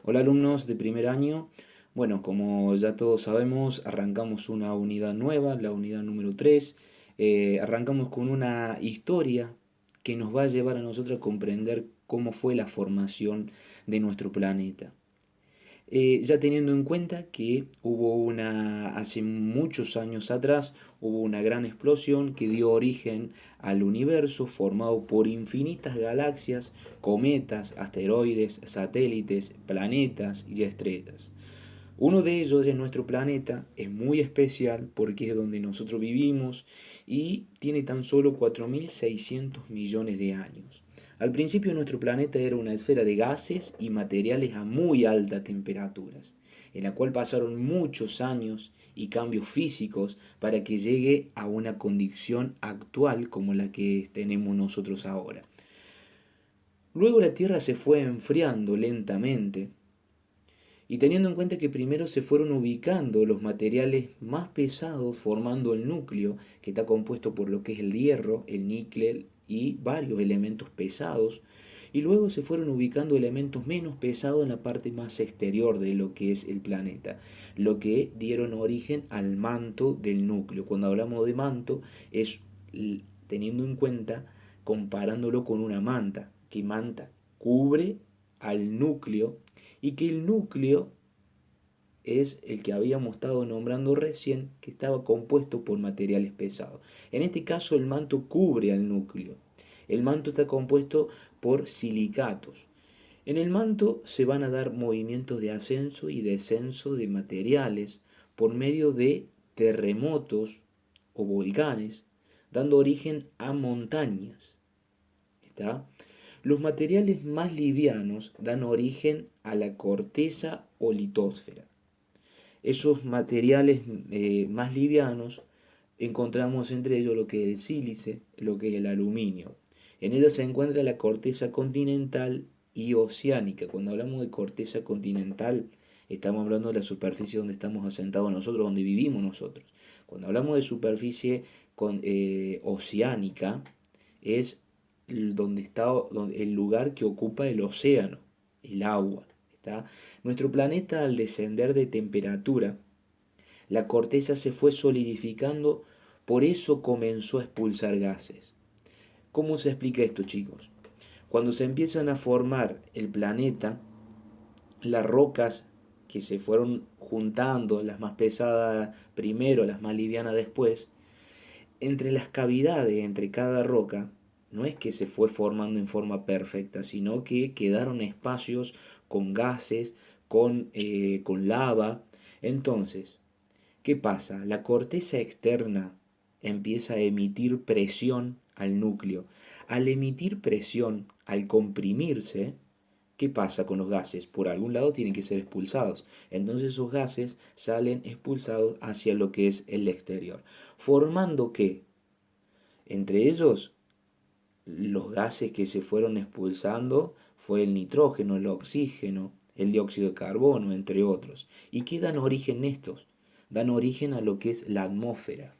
Hola alumnos de primer año. Bueno, como ya todos sabemos, arrancamos una unidad nueva, la unidad número 3. Arrancamos con una historia que nos va a llevar a nosotros a comprender cómo fue la formación de nuestro planeta. Ya teniendo en cuenta que hace muchos años atrás, hubo una gran explosión que dio origen al universo formado por infinitas galaxias, cometas, asteroides, satélites, planetas y estrellas. Uno de ellos es nuestro planeta, es muy especial porque es donde nosotros vivimos y tiene tan solo 4.600 millones de años. Al principio nuestro planeta era una esfera de gases y materiales a muy altas temperaturas, en la cual pasaron muchos años y cambios físicos para que llegue a una condición actual como la que tenemos nosotros ahora. Luego la Tierra se fue enfriando lentamente y teniendo en cuenta que primero se fueron ubicando los materiales más pesados formando el núcleo, que está compuesto por lo que es el hierro, el níquel y varios elementos pesados, y luego se fueron ubicando elementos menos pesados en la parte más exterior de lo que es el planeta, lo que dieron origen al manto del núcleo. Cuando hablamos de manto es teniendo en cuenta, comparándolo con una manta, que manta cubre al núcleo y que el núcleo es el que habíamos estado nombrando recién, que estaba compuesto por materiales pesados. En este caso el manto cubre al núcleo. El manto está compuesto por silicatos. En el manto se van a dar movimientos de ascenso y descenso de materiales por medio de terremotos o volcanes, dando origen a montañas. ¿Está? Los materiales más livianos dan origen a la corteza o litosfera. Esos materiales más livianos encontramos entre ellos lo que es el sílice, lo que es el aluminio. En ella se encuentra la corteza continental y oceánica. Cuando hablamos de corteza continental, estamos hablando de la superficie donde estamos asentados nosotros, donde vivimos nosotros. Cuando hablamos de superficie oceánica, es donde está el lugar que ocupa el océano, el agua. ¿Está? Nuestro planeta, al descender de temperatura, la corteza se fue solidificando, por eso comenzó a expulsar gases. ¿Cómo se explica esto, chicos? Cuando se empiezan a formar el planeta, las rocas que se fueron juntando, las más pesadas primero, las más livianas después, entre las cavidades, entre cada roca, no es que se fue formando en forma perfecta, sino que quedaron espacios con gases, con lava. Entonces, ¿qué pasa? La corteza externa empieza a emitir presión al núcleo. Al emitir presión, al comprimirse, ¿qué pasa con los gases? Por algún lado tienen que ser expulsados. Entonces esos gases salen expulsados hacia lo que es el exterior. Formando que, entre ellos, los gases que se fueron expulsando fue el nitrógeno, el oxígeno, el dióxido de carbono, entre otros. ¿Y qué dan origen estos? Dan origen a lo que es la atmósfera.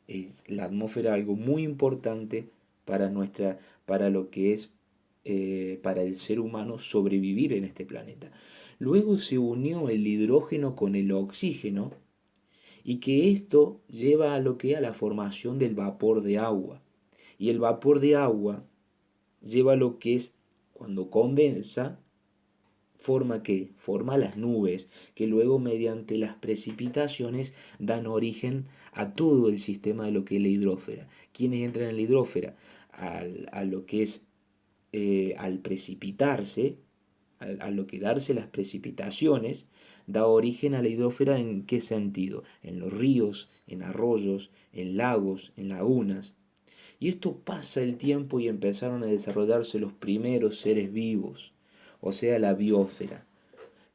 Es la atmósfera algo muy importante para lo que es para el ser humano sobrevivir en este planeta. Luego se unió el hidrógeno con el oxígeno y que esto lleva a lo que a la formación del vapor de agua. Y el vapor de agua lleva a lo que es cuando condensa forma las nubes que luego mediante las precipitaciones dan origen a todo el sistema de lo que es la hidrósfera. ¿Quiénes entran en la hidrósfera? A lo que es al precipitarse, a lo que darse las precipitaciones, da origen a la hidrósfera. ¿En qué sentido? En los ríos, en arroyos, en lagos, en lagunas. Y esto pasa el tiempo y empezaron a desarrollarse los primeros seres vivos, o sea, la biosfera,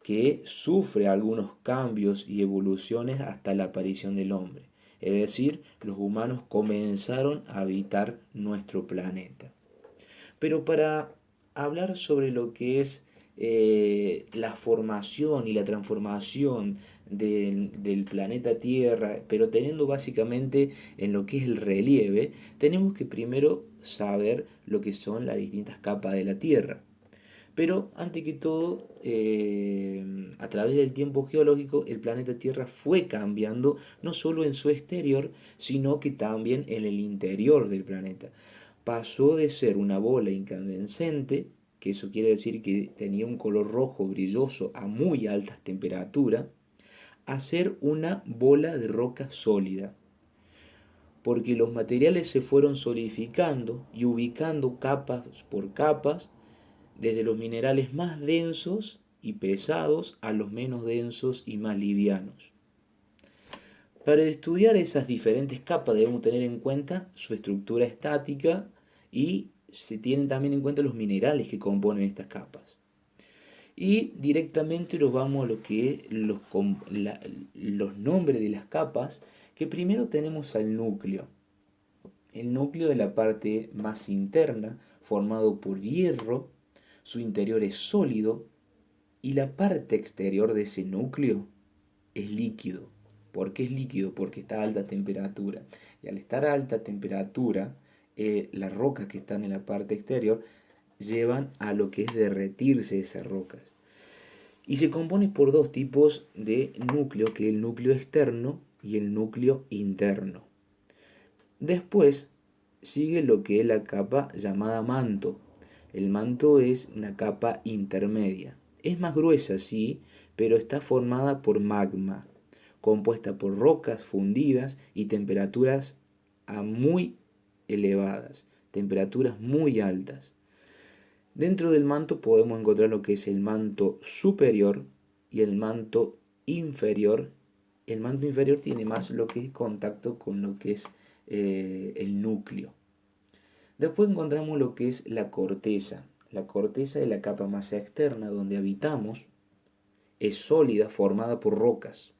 que sufre algunos cambios y evoluciones hasta la aparición del hombre. Es decir, los humanos comenzaron a habitar nuestro planeta. Pero para hablar sobre lo que es la formación y la transformación del planeta Tierra, pero teniendo básicamente en lo que es el relieve, tenemos que primero saber lo que son las distintas capas de la Tierra. Pero antes que todo, a través del tiempo geológico, el planeta Tierra fue cambiando no solo en su exterior, sino que también en el interior del planeta. Pasó de ser una bola incandescente, que eso quiere decir que tenía un color rojo brilloso a muy altas temperaturas, a ser una bola de roca sólida, porque los materiales se fueron solidificando y ubicando capas por capas, desde los minerales más densos y pesados a los menos densos y más livianos. Para estudiar esas diferentes capas debemos tener en cuenta su estructura estática y se tienen también en cuenta los minerales que componen estas capas. Y directamente nos vamos a lo que es los nombres de las capas, que primero tenemos al núcleo. El núcleo de la parte más interna, formado por hierro, su interior es sólido y la parte exterior de ese núcleo es líquido. ¿Por qué es líquido? Porque está a alta temperatura. Y al estar a alta temperatura, las rocas que están en la parte exterior llevan a lo que es derretirse esas rocas. Y se compone por dos tipos de núcleo, que es el núcleo externo y el núcleo interno. Después sigue lo que es la capa llamada manto. El manto es una capa intermedia. Es más gruesa, sí, pero está formada por magma, compuesta por rocas fundidas y temperaturas muy elevadas, temperaturas muy altas. Dentro del manto podemos encontrar lo que es el manto superior y el manto inferior. El manto inferior tiene más lo que es contacto con lo que es el núcleo. Después encontramos lo que es la corteza. La corteza es la capa más externa donde habitamos. Es sólida, formada por rocas.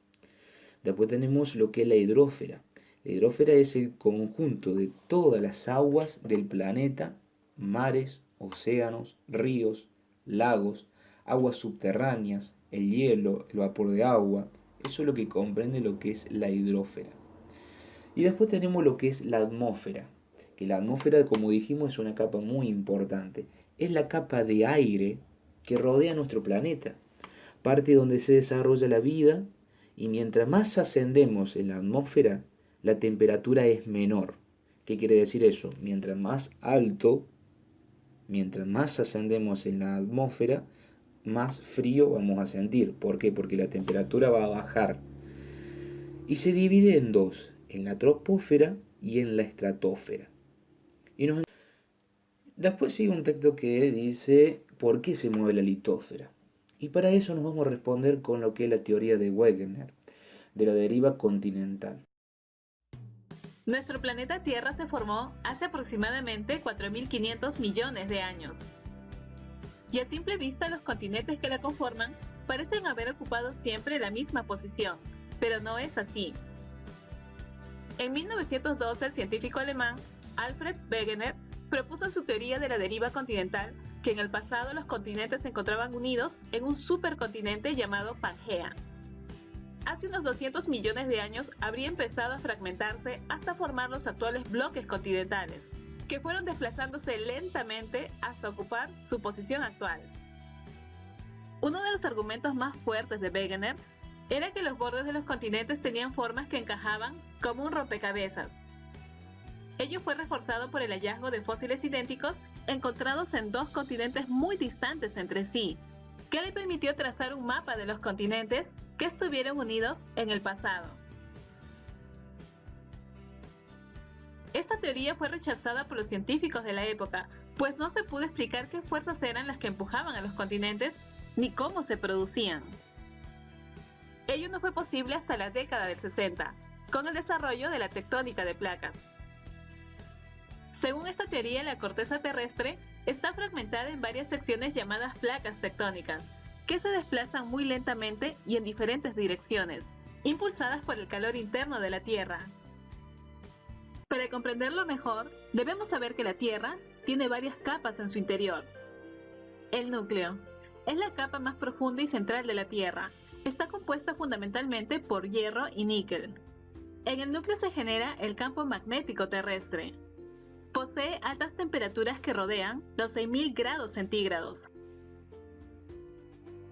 Después tenemos lo que es la hidrósfera. La hidrósfera es el conjunto de todas las aguas del planeta, mares, océanos, ríos, lagos, aguas subterráneas, el hielo, el vapor de agua. Eso es lo que comprende lo que es la hidrósfera. Y después tenemos lo que es la atmósfera, que la atmósfera, como dijimos, es una capa muy importante. Es la capa de aire que rodea nuestro planeta, parte donde se desarrolla la vida, y mientras más ascendemos en la atmósfera, la temperatura es menor. ¿Qué quiere decir eso? Mientras más alto, mientras más ascendemos en la atmósfera, más frío vamos a sentir. ¿Por qué? Porque la temperatura va a bajar. Y se divide en dos, en la troposfera y en la estratosfera. Después sigue un texto que dice ¿por qué se mueve la litosfera? Y para eso nos vamos a responder con lo que es la teoría de Wegener, de la deriva continental. Nuestro planeta Tierra se formó hace aproximadamente 4.500 millones de años. Y a simple vista los continentes que la conforman parecen haber ocupado siempre la misma posición, pero no es así. En 1912 el científico alemán Alfred Wegener propuso su teoría de la deriva continental, que en el pasado los continentes se encontraban unidos en un supercontinente llamado Pangea. Hace unos 200 millones de años habría empezado a fragmentarse hasta formar los actuales bloques continentales, que fueron desplazándose lentamente hasta ocupar su posición actual. Uno de los argumentos más fuertes de Wegener era que los bordes de los continentes tenían formas que encajaban como un rompecabezas. Ello fue reforzado por el hallazgo de fósiles idénticos encontrados en dos continentes muy distantes entre sí, que le permitió trazar un mapa de los continentes que estuvieron unidos en el pasado. Esta teoría fue rechazada por los científicos de la época, pues no se pudo explicar qué fuerzas eran las que empujaban a los continentes ni cómo se producían. Ello no fue posible hasta la década del 60, con el desarrollo de la tectónica de placas. Según esta teoría, la corteza terrestre está fragmentada en varias secciones llamadas placas tectónicas, que se desplazan muy lentamente y en diferentes direcciones, impulsadas por el calor interno de la Tierra. Para comprenderlo mejor, debemos saber que la Tierra tiene varias capas en su interior. El núcleo es la capa más profunda y central de la Tierra. Está compuesta fundamentalmente por hierro y níquel. En el núcleo se genera el campo magnético terrestre. Posee altas temperaturas que rodean los 6.000 grados centígrados.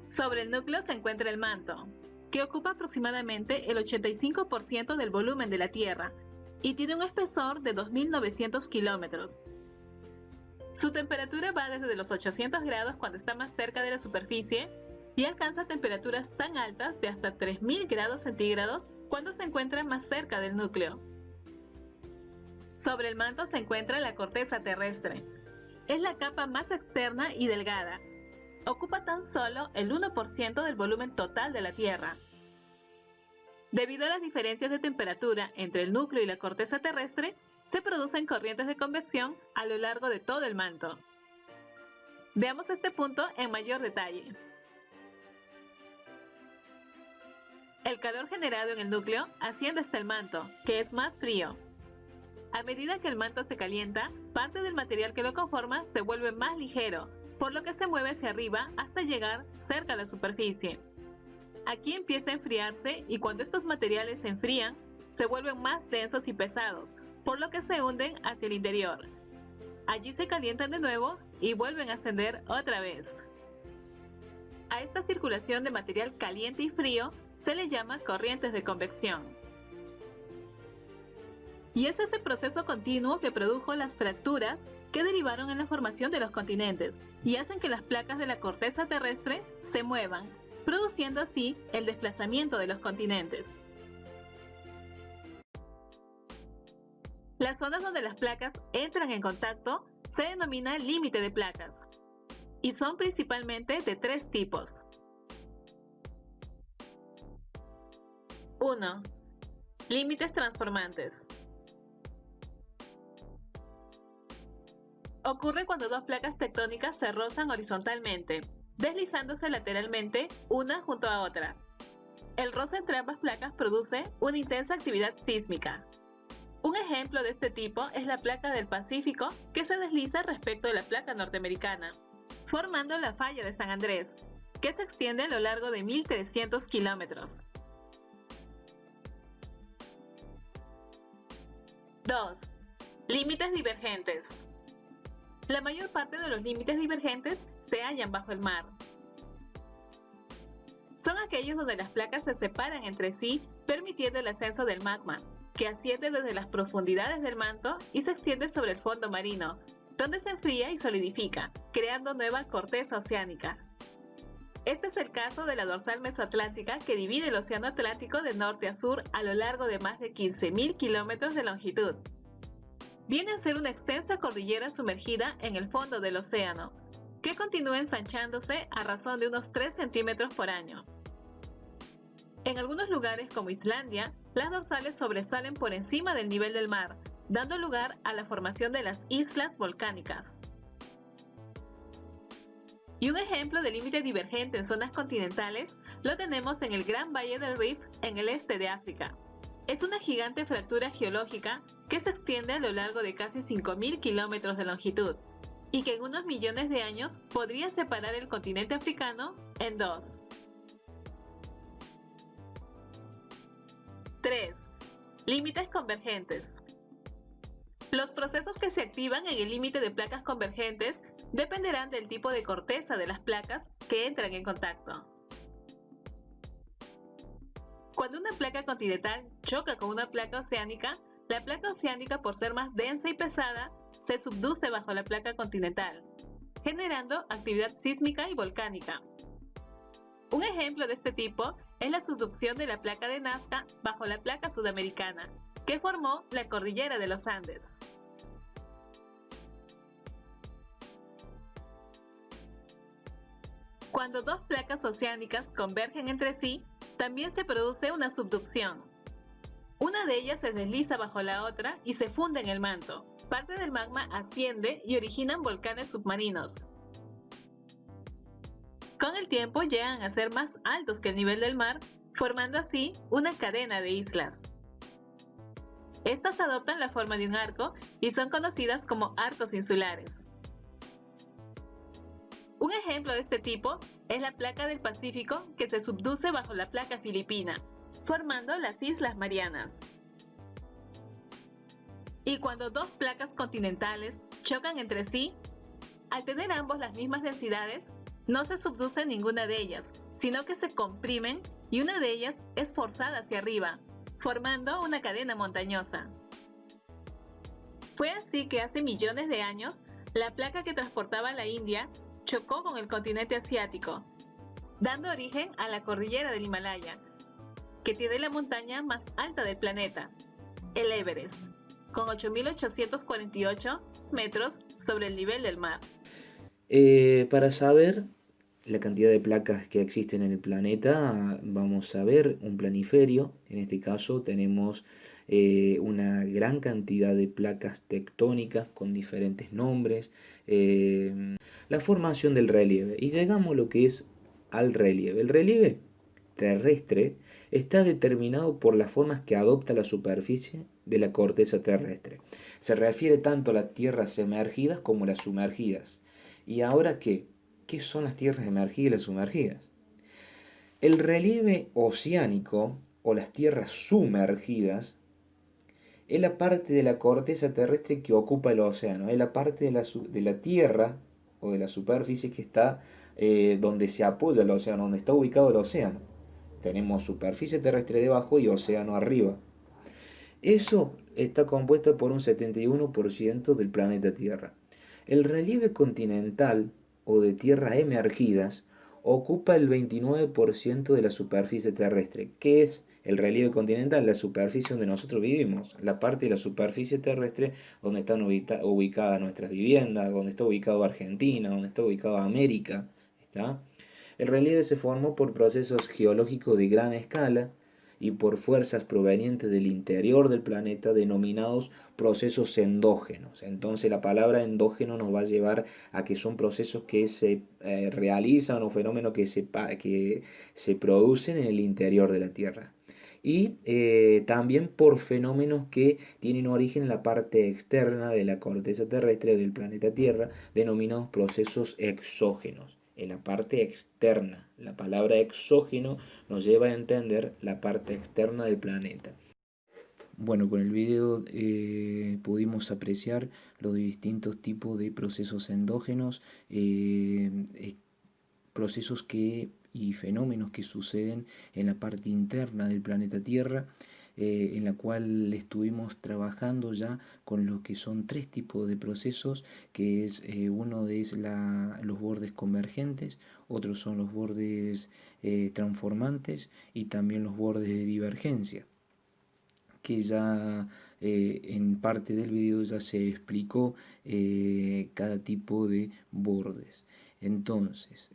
Sobre el núcleo se encuentra el manto, que ocupa aproximadamente el 85% del volumen de la Tierra y tiene un espesor de 2.900 kilómetros. Su temperatura va desde los 800 grados cuando está más cerca de la superficie y alcanza temperaturas tan altas de hasta 3.000 grados centígrados cuando se encuentra más cerca del núcleo. Sobre el manto se encuentra la corteza terrestre. Es la capa más externa y delgada. Ocupa tan solo el 1% del volumen total de la Tierra. Debido a las diferencias de temperatura entre el núcleo y la corteza terrestre, se producen corrientes de convección a lo largo de todo el manto. Veamos este punto en mayor detalle. El calor generado en el núcleo asciende hasta el manto, que es más frío. A medida que el manto se calienta, parte del material que lo conforma se vuelve más ligero, por lo que se mueve hacia arriba hasta llegar cerca a la superficie. Aquí empieza a enfriarse y cuando estos materiales se enfrían, se vuelven más densos y pesados, por lo que se hunden hacia el interior. Allí se calientan de nuevo y vuelven a ascender otra vez. A esta circulación de material caliente y frío se le llama corrientes de convección. Y es este proceso continuo que produjo las fracturas que derivaron en la formación de los continentes y hacen que las placas de la corteza terrestre se muevan, produciendo así el desplazamiento de los continentes. Las zonas donde las placas entran en contacto se denomina límite de placas y son principalmente de tres tipos. 1. Límites transformantes. Ocurre cuando dos placas tectónicas se rozan horizontalmente, deslizándose lateralmente una junto a otra. El roce entre ambas placas produce una intensa actividad sísmica. Un ejemplo de este tipo es la placa del Pacífico que se desliza respecto de la placa norteamericana, formando la falla de San Andrés, que se extiende a lo largo de 1.300 kilómetros. 2. Límites divergentes. La mayor parte de los límites divergentes se hallan bajo el mar. Son aquellos donde las placas se separan entre sí, permitiendo el ascenso del magma, que asciende desde las profundidades del manto y se extiende sobre el fondo marino, donde se enfría y solidifica, creando nueva corteza oceánica. Este es el caso de la dorsal mesoatlántica que divide el océano Atlántico de norte a sur a lo largo de más de 15.000 kilómetros de longitud. Viene a ser una extensa cordillera sumergida en el fondo del océano, que continúa ensanchándose a razón de unos 3 centímetros por año. En algunos lugares como Islandia, las dorsales sobresalen por encima del nivel del mar, dando lugar a la formación de las islas volcánicas. Y un ejemplo de límite divergente en zonas continentales lo tenemos en el Gran Valle del Rift en el este de África. Es una gigante fractura geológica que se extiende a lo largo de casi 5.000 kilómetros de longitud y que en unos millones de años podría separar el continente africano en dos. 3. Límites convergentes. Los procesos que se activan en el límite de placas convergentes dependerán del tipo de corteza de las placas que entran en contacto. Cuando una placa continental choca con una placa oceánica, la placa oceánica, por ser más densa y pesada, se subduce bajo la placa continental, generando actividad sísmica y volcánica. Un ejemplo de este tipo es la subducción de la placa de Nazca bajo la placa sudamericana, que formó la cordillera de los Andes. Cuando dos placas oceánicas convergen entre sí, también se produce una subducción. Una de ellas se desliza bajo la otra y se funde en el manto. Parte del magma asciende y originan volcanes submarinos. Con el tiempo llegan a ser más altos que el nivel del mar, formando así una cadena de islas. Estas adoptan la forma de un arco y son conocidas como arcos insulares. Un ejemplo de este tipo es la placa del Pacífico que se subduce bajo la placa filipina, formando las Islas Marianas. Y cuando dos placas continentales chocan entre sí, al tener ambos las mismas densidades, No se subduce ninguna de ellas, sino que se comprimen y una de ellas es forzada hacia arriba, formando una cadena montañosa. Fue así que hace millones de años, la placa que transportaba a la India chocó con el continente asiático, dando origen a la cordillera del Himalaya, que tiene la montaña más alta del planeta, el Everest, con 8.848 metros sobre el nivel del mar. Para saber la cantidad de placas que existen en el planeta, vamos a ver un planiferio. En este caso tenemos una gran cantidad de placas tectónicas con diferentes nombres, la formación del relieve. Y llegamos a lo que es al relieve. El relieve terrestre está determinado por las formas que adopta la superficie de la corteza terrestre. Se refiere tanto a las tierras emergidas como a las sumergidas. ¿Y ahora qué? ¿Qué son las tierras emergidas y las sumergidas? El relieve oceánico o las tierras sumergidas es la parte de la corteza terrestre que ocupa el océano, es la parte de la tierra o de la superficie que está donde se apoya el océano, donde está ubicado el océano. Tenemos superficie terrestre debajo y océano arriba. Eso está compuesto por un 71% del planeta Tierra. El relieve continental o de tierras emergidas ocupa el 29% de la superficie terrestre. ¿Qué es el relieve continental? La superficie donde nosotros vivimos, la parte de la superficie terrestre donde están ubicadas nuestras viviendas, donde está ubicado Argentina, donde está ubicado América. ¿Está? El relieve se formó por procesos geológicos de gran escala y por fuerzas provenientes del interior del planeta denominados procesos endógenos. Entonces la palabra endógeno nos va a llevar a que son procesos que se realizan o fenómenos que se producen en el interior de la Tierra. Y también por fenómenos que tienen origen en la parte externa de la corteza terrestre del planeta Tierra, denominados procesos exógenos en la parte externa. La palabra exógeno nos lleva a entender la parte externa del planeta. Bueno, con el video pudimos apreciar los distintos tipos de procesos endógenos, procesos y fenómenos que suceden en la parte interna del planeta Tierra, en la cual estuvimos trabajando ya con lo que son tres tipos de procesos, que es uno es los bordes convergentes, otros son los bordes transformantes y también los bordes de divergencia, que ya en parte del video ya se explicó cada tipo de bordes. Entonces,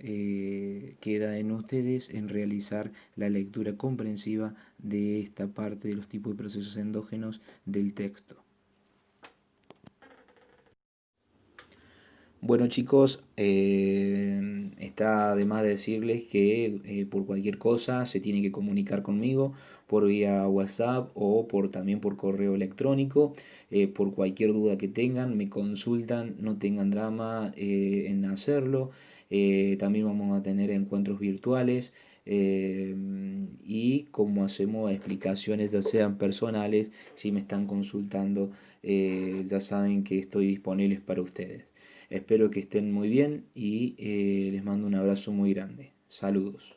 queda en ustedes en realizar la lectura comprensiva de esta parte de los tipos de procesos endógenos del texto. Bueno chicos, está de más decirles que por cualquier cosa se tienen que comunicar conmigo por vía WhatsApp o también por correo electrónico. Por cualquier duda que tengan, me consultan, no tengan drama en hacerlo. También vamos a tener encuentros virtuales y como hacemos explicaciones ya sean personales, si me están consultando, ya saben que estoy disponible para ustedes. Espero que estén muy bien y les mando un abrazo muy grande. Saludos.